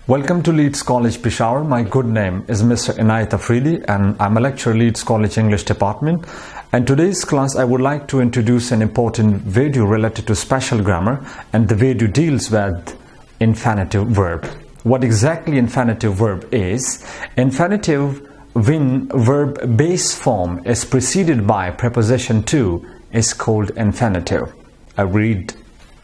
Welcome to LEEDS College Peshawar. My good name is Mr. Inayat Afridi and I'm a lecturer LEEDS College English Department. And today's class I would like to introduce an important video related to special grammar, and the video deals with infinitive verb. What exactly infinitive verb is? Infinitive, when verb base form is preceded by preposition to, is called infinitive. I read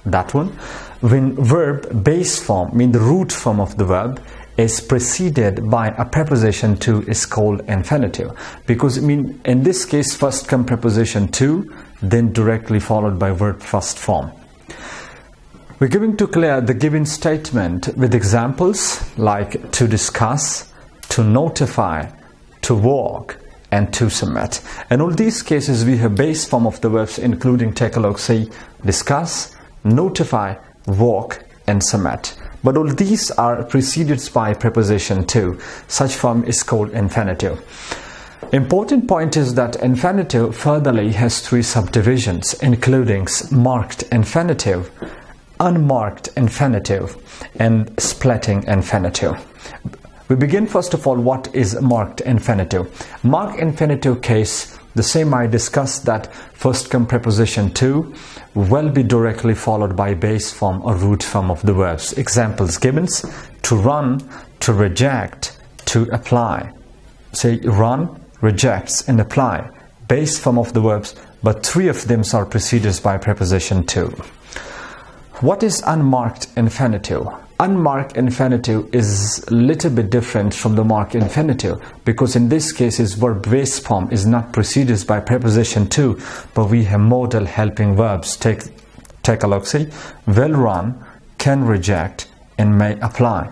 that one. When verb base form, mean the root form of the verb, is preceded by a preposition to, is called infinitive. Because in this case first come preposition to, then directly followed by verb first form. We're going to clear the given statement with examples like to discuss, to notify, to walk, and to submit. In all these cases we have base form of the verbs including, take a look, say discuss, notify, walk, and submit. But all these are preceded by preposition to. Such form is called infinitive. Important point is that infinitive furtherly has three subdivisions, including marked infinitive, unmarked infinitive, and splitting infinitive. We begin first of all, what is marked infinitive? Marked infinitive case, the same I discussed, that first come preposition to will be directly followed by base form or root form of the verbs. Examples given: to run, to reject, to apply. Say run, rejects, and apply. Base form of the verbs, but three of them are preceded by preposition to. What is unmarked infinitive? Unmarked infinitive is a little bit different from the marked infinitive, because in this case its verb base form is not preceded by preposition to, but we have modal helping verbs. Take a look, see, will run, can reject, and may apply.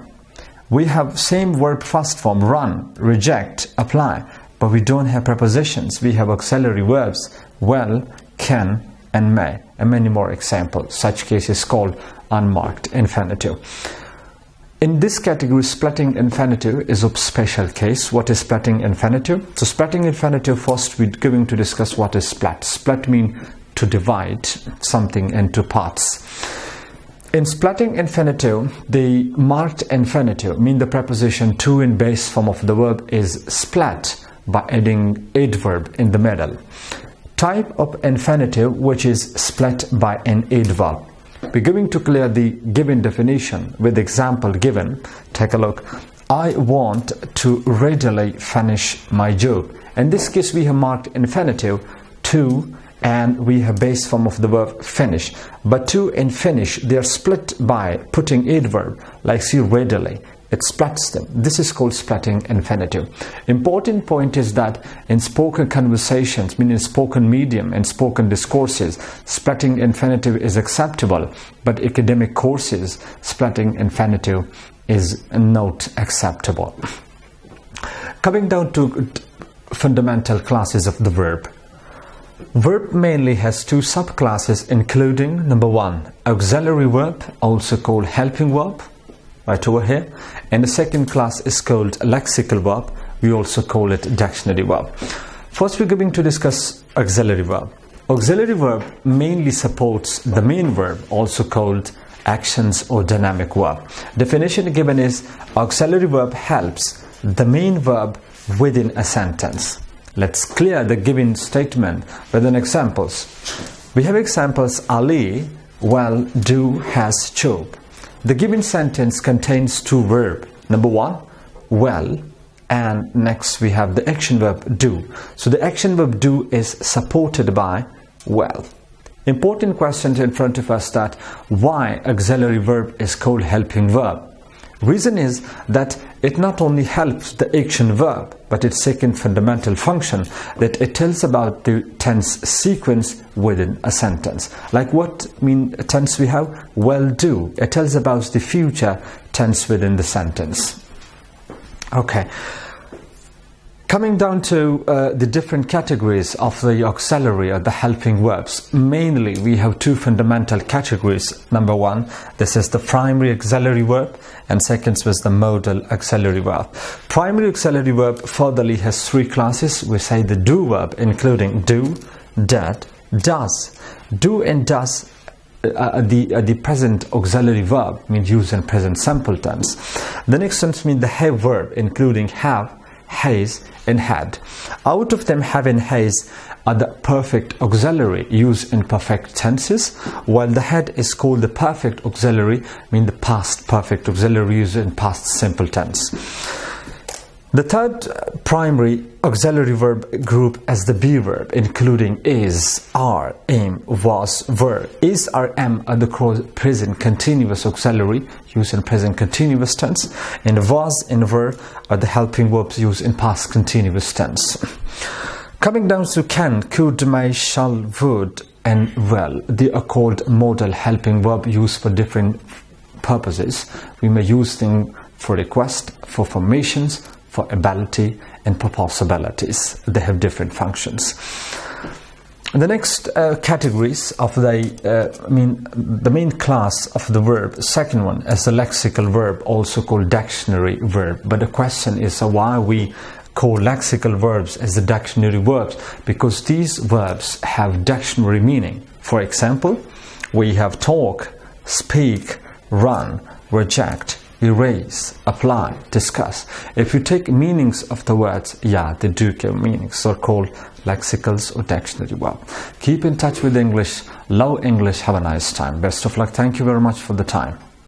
We have same verb first form, run, reject, apply, but we don't have prepositions. We have auxiliary verbs, will, can, and may, and many more examples. Such case is called unmarked infinitive. In this category, splitting infinitive is a special case. What is splitting infinitive? So splitting infinitive, first we're going to discuss what is split. Split means to divide something into parts. In splitting infinitive, the marked infinitive, mean the preposition to in base form of the verb, is split by adding adverb in the middle. Type of infinitive which is split by an adverb. We're going to clear the given definition with example given. Take a look. I want to readily finish my job. In this case we have marked infinitive to, and we have base form of the verb finish. But to and finish, they are split by putting adverb, like see readily. It splits them. This is called splitting infinitive. Important point is that in spoken conversations, meaning spoken medium and spoken discourses, splitting infinitive is acceptable, but academic courses, splitting infinitive is not acceptable. Coming down to fundamental classes of the verb. Verb mainly has two subclasses, including number one, auxiliary verb, also called helping verb, right over here, and the second class is called lexical verb. We also call it dictionary verb. First we're going to discuss auxiliary verb. Auxiliary verb mainly supports the main verb, also called actions or dynamic verb. Definition given is auxiliary verb helps the main verb within a sentence. Let's clear the given statement with an examples. We have examples: Ali will do his job. The given sentence contains two verbs. Number one, well, and next we have the action verb do. So the action verb do is supported by well. Important question in front of us, that why auxiliary verb is called helping verb. Reason is that it not only helps the action verb, but its second fundamental function, that it tells about the tense sequence within a sentence. Like what tense we have? Will do. It tells about the future tense within the sentence. Okay. Coming down to the different categories of the auxiliary or the helping verbs, mainly we have two fundamental categories. Number one, this is the primary auxiliary verb, and second was the modal auxiliary verb. Primary auxiliary verb furtherly has three classes. We say the do verb, including do, did, does. Do and does the present auxiliary verb, means used in present simple tense. The next tense means the have verb, including have, has, and had. Out of them, have and has are the perfect auxiliary used in perfect tenses, while the had is called the perfect auxiliary, meaning the past perfect auxiliary used in past simple tense. The third primary auxiliary verb group is the be verb, including is, are, am, was, were. Is, are, am are the present continuous auxiliary used in present continuous tense, and was and were are the helping verbs used in past continuous tense. Coming down to can, could, may, shall, would, and will, they are called modal helping verb used for different purposes. We may use them for request, for formations, for ability, and for possibilities. They have different functions. The next categories of the main class of the verb, second one is the lexical verb, also called dictionary verb. But the question is why we call lexical verbs as the dictionary verbs, because these verbs have dictionary meaning. For example, we have talk, speak, run, reject, erase, apply, discuss. If you take meanings of the words, they do give meanings. So called lexicals or dictionary verb. Keep in touch with English. Love English. Have a nice time. Best of luck. Thank you very much for the time.